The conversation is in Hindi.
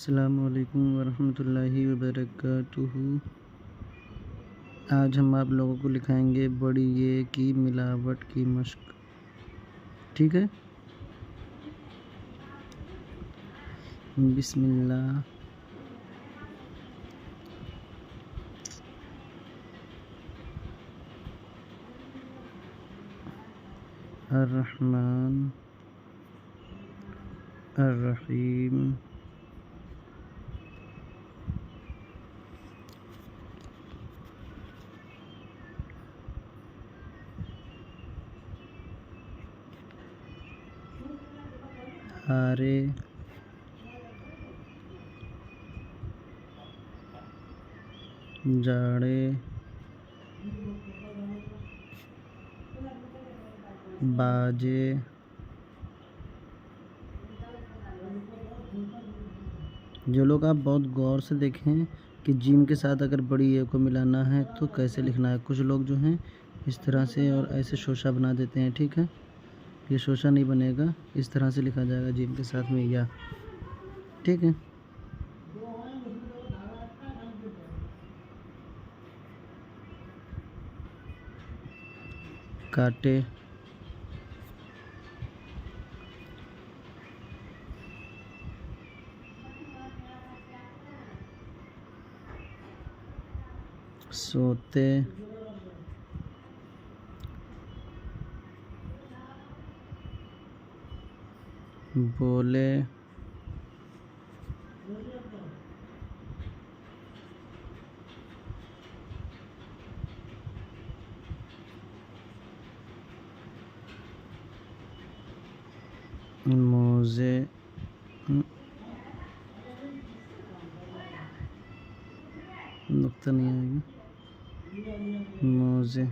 अस्सलामु अलैकुम वरहमतुल्लाहि वबरकातुहू। आज हम आप लोगों को लिखाएंगे बड़ी ये की मिलावट की मश्क। ठीक है, बिस्मिल्लाह। अर्रहमान अर्रहीम। हारे जाड़े बाजे जो लोग आप बहुत गौर से देखें कि जिम के साथ अगर बड़ी ए को मिलाना है तो कैसे लिखना है। कुछ लोग जो हैं इस तरह से और ऐसे शोशा बना देते हैं। ठीक है, ये शोशा नहीं बनेगा, इस तरह से लिखा जाएगा जिम के साथ में या। ठीक है, काटे सोते बोले मोजे नुक्ता नहीं आएगा, मोजे